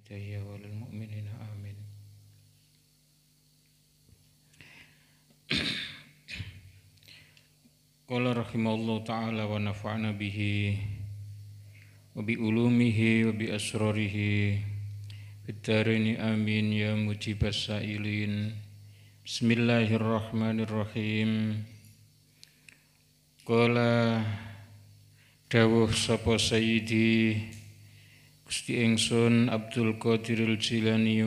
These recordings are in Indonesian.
والدي وللمؤمنين آمين. Qala rahimahullah ta'ala wa nafa'na bihi wa bi ulumihi wa bi asrarihi fid-dharaini amin ya mujibas sa'ilin. Bismillahirrahmanirrahim. Qala dawuh sapa sayyidi Gusti ingsun Abdul Qadiril Jilani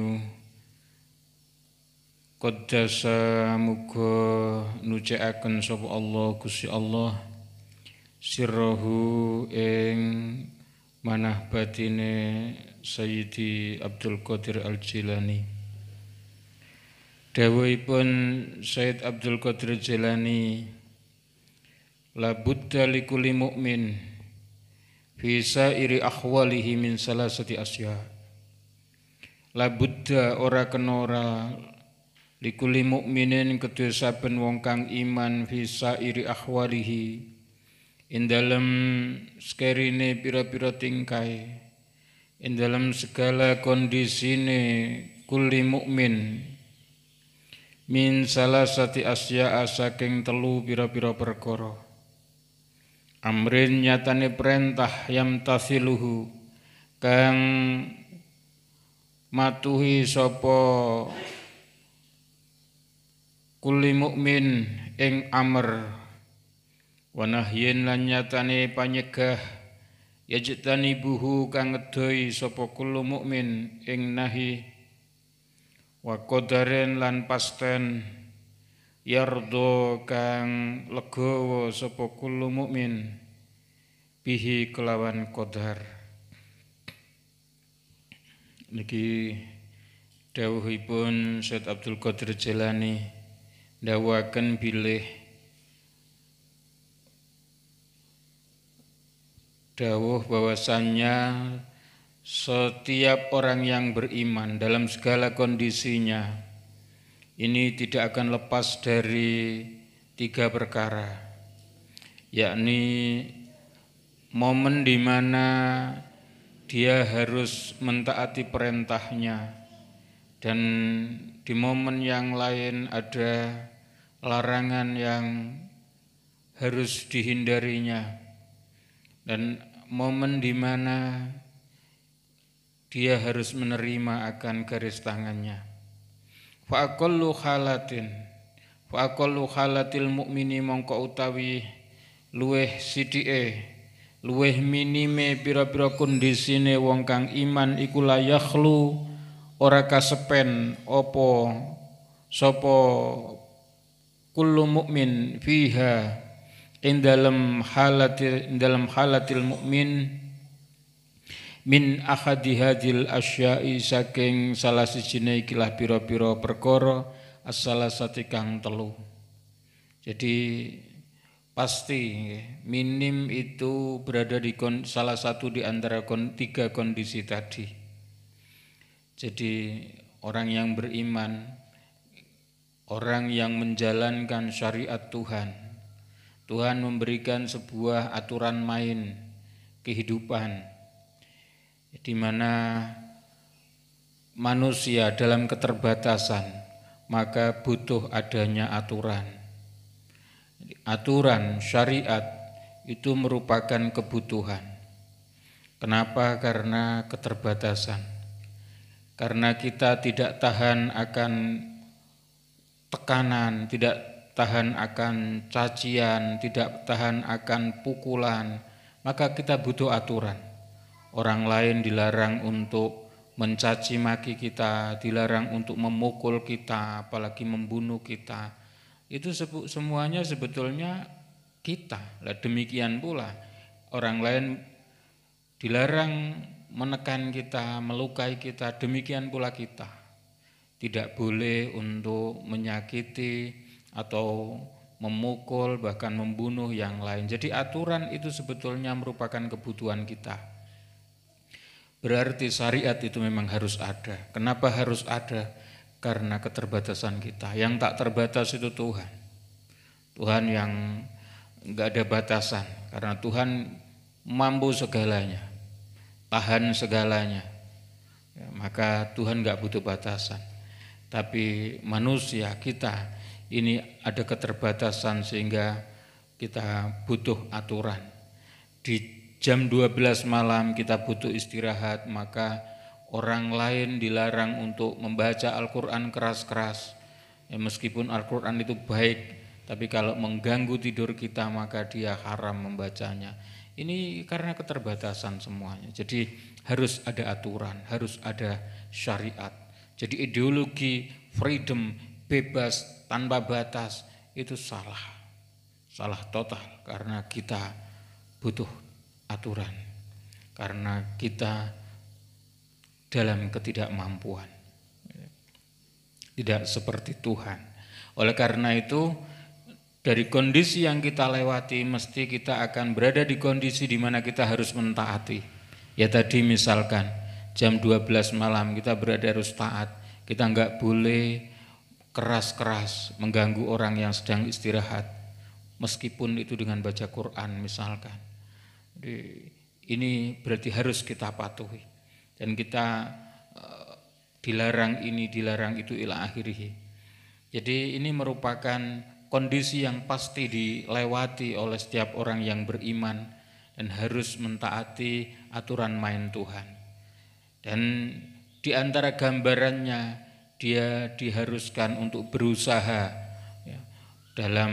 Qaddasa muga nucekaken sapa Allah Gusti Allah sirrahu ing manah batine Sayyidi Abdul Qadir Al-Jilani. Dawuhipun Sayyid Abdul Qadir Jilani, la budda likulli mu'min fi sairi ahwalihi min salasati asya. La budda ora kena ora likuli mukminin kedua saben wong kang iman fi sairi ahwalihi ing dalem skerine pira-pira tingkai ing dalem segala kondisine kuli mukmin min salasati asya saking telu pira-pira perkara. Amrin nyatane perintah yam tasiluhu kang matuhi sapa kulli mukmin ing amr wa nahyin lan nyatane panyegah yajtani buhu kang ngedoi sapa kullu mukmin ing nahi wa qadaren lan pasten yardo kang legawa sapa kullu mukmin bihi kelawan qadar. Niki dawuhipun Syekh Abdul Qadir Jilani dawaken bilih dawuh bahwasannya setiap orang yang beriman dalam segala kondisinya ini tidak akan lepas dari tiga perkara, yakni momen di mana dia harus mentaati perintahnya dan di momen yang lain ada larangan yang harus dihindarinya, dan momen di mana dia harus menerima akan garis tangannya. Fa aqallu halatil mukmini mongko utawi luweh sithike luweh minime pira-pira kondisine wong kang iman iku la yakhlu ora kasepen apa sapa kullu mukmin fiha ing dalam halatil mukmin min ahadi hadil asya'i saking salah sijine ikilah pira-pira perkara as-salasati kang telu. Jadi pasti minim itu berada di salah satu di antara tiga kondisi tadi. Jadi orang yang beriman, orang yang menjalankan syariat Tuhan, Tuhan memberikan sebuah aturan main kehidupan di mana manusia dalam keterbatasan maka butuh adanya aturan. Aturan syariat itu merupakan kebutuhan. Kenapa? Karena keterbatasan. Karena kita tidak tahan akan tekanan, tidak tahan akan cacian, tidak tahan akan pukulan, maka kita butuh aturan. Orang lain dilarang untuk mencaci maki kita, dilarang untuk memukul kita, apalagi membunuh kita. Itu semuanya sebetulnya kita. Lah demikian pula orang lain dilarang menekan kita, melukai kita, demikian pula kita. Tidak boleh untuk menyakiti atau memukul, bahkan membunuh yang lain. Jadi aturan itu sebetulnya merupakan kebutuhan kita. Berarti syariat itu memang harus ada. Kenapa harus ada? Karena keterbatasan kita. Yang tak terbatas itu Tuhan. Tuhan yang enggak ada batasan. Karena Tuhan mampu segalanya, tahan segalanya. Ya, maka Tuhan nggak butuh batasan. Tapi manusia kita ini ada keterbatasan sehingga kita butuh aturan. Di jam 12 malam kita butuh istirahat, maka orang lain dilarang untuk membaca Al-Quran keras-keras. Ya, meskipun Al-Quran itu baik, tapi kalau mengganggu tidur kita maka dia haram membacanya. Ini karena keterbatasan semuanya. Jadi harus ada aturan, harus ada syariat. Jadi ideologi freedom, bebas, tanpa batas itu salah. Salah total karena kita butuh aturan. Karena kita dalam ketidakmampuan. Tidak seperti Tuhan. Oleh karena itu, dari kondisi yang kita lewati, mesti kita akan berada di kondisi di mana kita harus mentaati. Ya tadi misalkan, jam 12 malam kita berada harus taat. Kita enggak boleh keras-keras mengganggu orang yang sedang istirahat. Meskipun itu dengan baca Quran misalkan. Jadi, ini berarti harus kita patuhi. Dan kita dilarang ini, dilarang itu ila akhirih. Jadi ini merupakan kondisi yang pasti dilewati oleh setiap orang yang beriman dan harus mentaati aturan main Tuhan. Dan di antara gambarannya dia diharuskan untuk berusaha ya, dalam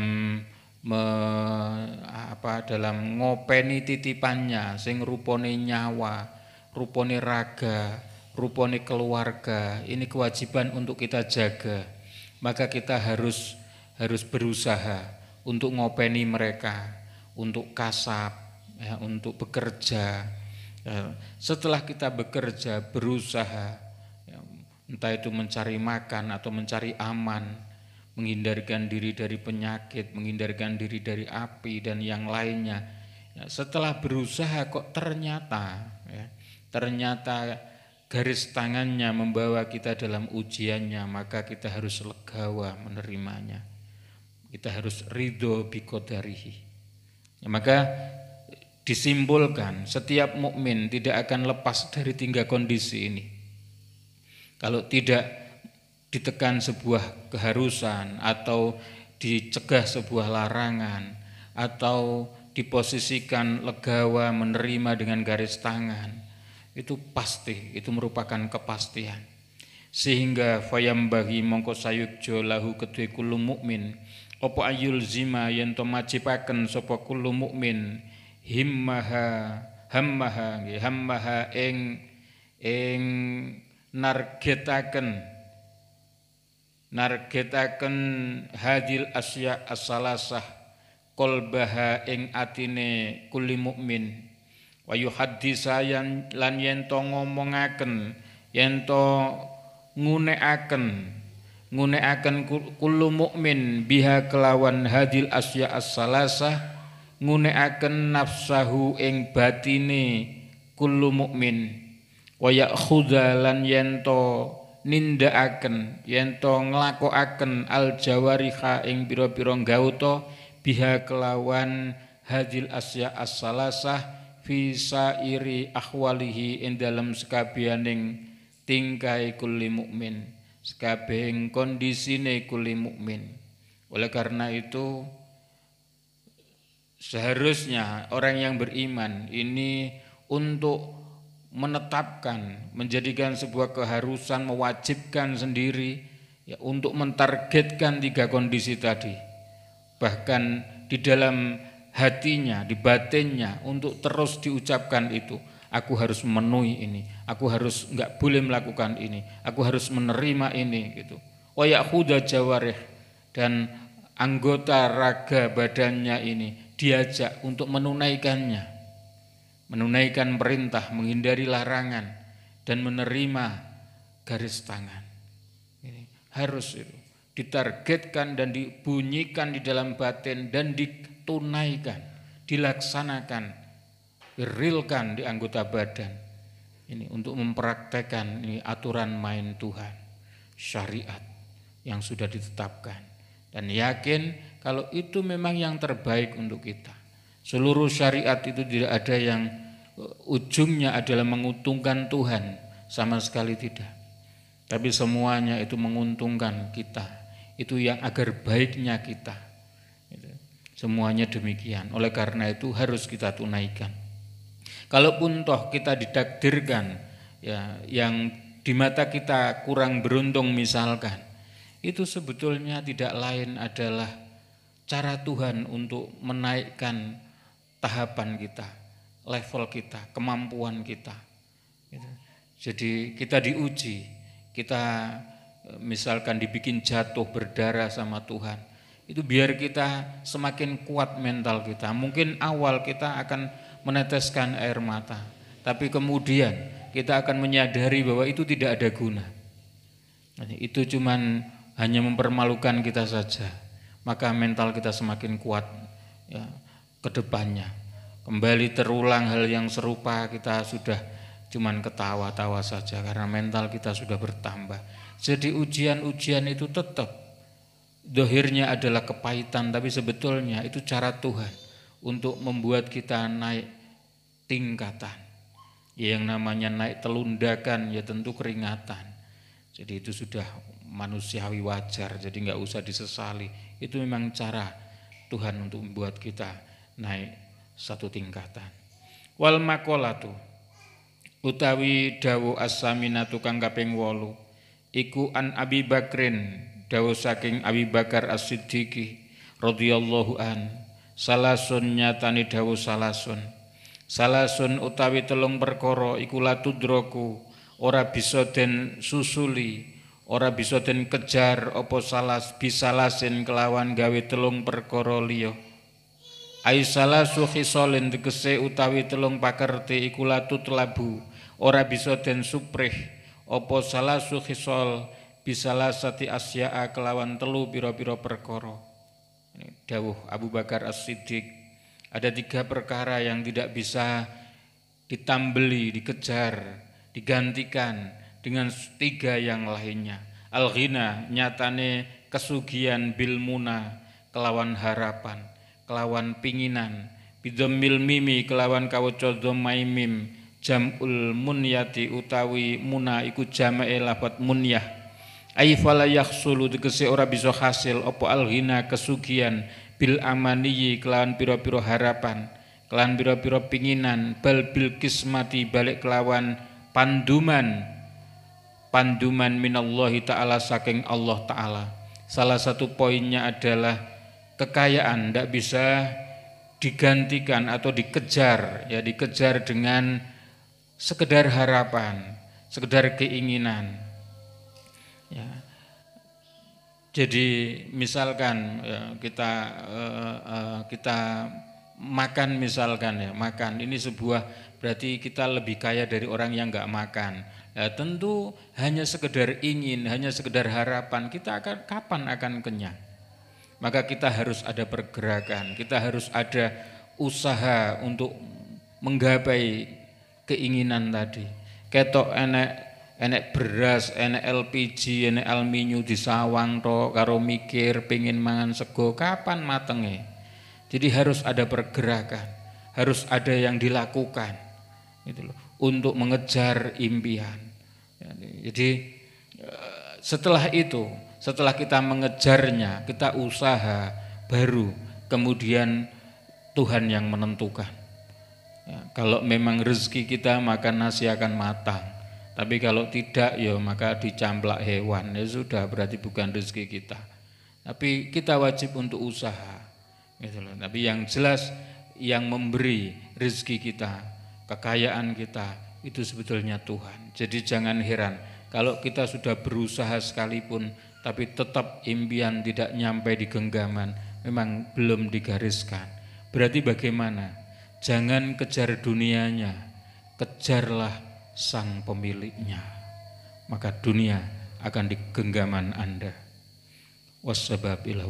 dalam ngopeni titipannya sing rupane nyawa, rupane raga, rupane keluarga. Ini kewajiban untuk kita jaga. Maka kita harus berusaha untuk ngopeni mereka, untuk kasab, ya, untuk bekerja. Ya, setelah kita bekerja, berusaha, ya, entah itu mencari makan atau mencari aman, menghindarkan diri dari penyakit, menghindarkan diri dari api dan yang lainnya. Ya, setelah berusaha kok ternyata garis tangannya membawa kita dalam ujiannya, maka kita harus legawa menerimanya. Kita harus ridho biqadarihi. Ya, maka disimbolkan setiap mukmin tidak akan lepas dari 3 kondisi ini. Kalau tidak ditekan sebuah keharusan atau dicegah sebuah larangan atau diposisikan legawa menerima dengan garis tangan, itu pasti, itu merupakan kepastian. Sehingga fayambaghi mongko sayukjo lahu kedue kullu mukmin apa ayul zima yen to majibaken sapa kullu mukmin hammaha ing nargetaken hadil asya as-salasah qalbaha ing atine kulli mukmin wa yuhaddisa lan yen to ngomongaken yen to ngunekaken kullu mukmin biha kelawan hadil asya as-salasah ngunekaken nafsahu ing batine kullu mukmin wa ya'khudha lan yen to nindakaken yen to nglakokaken al jawariha ing pira-pira gauta biha kelawan hadil asya as-salasah fi sairi ahwalihi ing dalam sekabianing tingkai kulli mukmin, sekabehing kondisine kulli mukmin. Oleh karena itu seharusnya orang yang beriman ini untuk menetapkan, menjadikan sebuah keharusan, mewajibkan sendiri ya, untuk mentargetkan 3 kondisi tadi. Bahkan di dalam hatinya, di batinnya untuk terus diucapkan itu. Aku harus memenuhi ini, aku harus enggak boleh melakukan ini, aku harus menerima ini gitu. Wa ya'khudha jawarih, dan anggota raga badannya ini diajak untuk menunaikannya. Menunaikan perintah, menghindari larangan dan menerima garis tangan. Ini harus itu ditargetkan dan dibunyikan di dalam batin dan ditunaikan, dilaksanakan, direalkan di anggota badan. Ini untuk mempraktekkan ini aturan main Tuhan, syariat yang sudah ditetapkan, dan yakin kalau itu memang yang terbaik untuk kita. Seluruh syariat itu tidak ada yang ujungnya adalah menguntungkan Tuhan, sama sekali tidak. Tapi semuanya itu menguntungkan kita, itu yang agar baiknya kita. Semuanya demikian, oleh karena itu harus kita tunaikan. Kalaupun toh kita ditakdirkan ya, yang di mata kita kurang beruntung misalkan, itu sebetulnya tidak lain adalah cara Tuhan untuk menaikkan tahapan kita, level kita, kemampuan kita. Jadi kita diuji, kita misalkan dibikin jatuh berdarah sama Tuhan, itu biar kita semakin kuat mental kita. Mungkin awal kita akan meneteskan air mata, tapi kemudian kita akan menyadari bahwa itu tidak ada guna. Itu cuman hanya mempermalukan kita saja. Maka mental kita semakin kuat ya, ke depannya. Kembali terulang hal yang serupa, kita sudah cuman ketawa-tawa saja karena mental kita sudah bertambah. Jadi ujian-ujian itu tetap dohirnya adalah kepahitan, tapi sebetulnya itu cara Tuhan untuk membuat kita naik tingkatan. Yang namanya naik telundakan ya tentu keringatan. Jadi itu sudah manusiawi wajar, jadi enggak usah disesali. Itu memang cara Tuhan untuk membuat kita naik satu tingkatan. Wal maqalatu utawi dawuh as-saminatu kang kaping 8 iku an Abi Bakrin, dawuh saking Abi Bakar As-Siddiqi radhiyallahu an, salasun nyatani dawuh salasun utawi telung perkara iku latudroku ora bisa den susuli, ora bisa den kejar apa bisalasin kelawan gawe telung perkara liya. Ai salasu khisalin tegese utawi telung pakerti iku latutlabu ora bisa den suprih apa salasu khisal bisalasati asya'a kelawan telu pira-pira perkara. Dawuh Abu Bakar As-Siddiq, ada 3 perkara yang tidak bisa ditambeli, dikejar, digantikan dengan 3 yang lainnya. Al-ghina nyatane kesugihan, bil muna kelawan harapan, kelawan pinginan, bidomil mimi kelawan kawaca dhammai mim, jamul munyati utawi muna iku jamae lafat munyah. Ai fala yahsulu tegese ora bisa hasil apa al-ghina kesugihan bil amaniyi kelawan pira-pira harapan, kelawan pira-pira pinginan, bal bil kismati balik kelawan panduman minallahi ta'ala saking Allah ta'ala. Salah satu poinnya adalah kekayaan tidak bisa digantikan atau dikejar, ya dikejar dengan sekedar harapan, sekedar keinginan. Ya. Jadi misalkan ya, kita makan misalkan ya, makan ini sebuah berarti kita lebih kaya dari orang yang enggak makan. Ya, tentu hanya sekedar ingin, hanya sekedar harapan, kita kapan akan kenyang? Maka kita harus ada pergerakan, kita harus ada usaha untuk menggapai keinginan tadi. Ketok enek beras, enek LPG, enek aluminium disawang tok karo mikir pengen mangan sego, kapan matenge? Jadi harus ada pergerakan, harus ada yang dilakukan gitu loh, untuk mengejar impian. Jadi setelah itu, setelah kita mengejarnya, kita usaha, baru kemudian Tuhan yang menentukan. Ya, kalau memang rezeki kita maka nasi akan matang, tapi kalau tidak ya maka dicamplak hewan, ya sudah berarti bukan rezeki kita. Tapi kita wajib untuk usaha, gitu loh. Tapi yang jelas yang memberi rezeki kita, kekayaan kita itu sebetulnya Tuhan. Jadi jangan heran kalau kita sudah berusaha sekalipun tapi tetap impian tidak nyampe di genggaman, memang belum digariskan. Berarti bagaimana? Jangan kejar dunianya, kejarlah sang pemiliknya. Maka dunia akan di genggaman Anda. Wassababillahi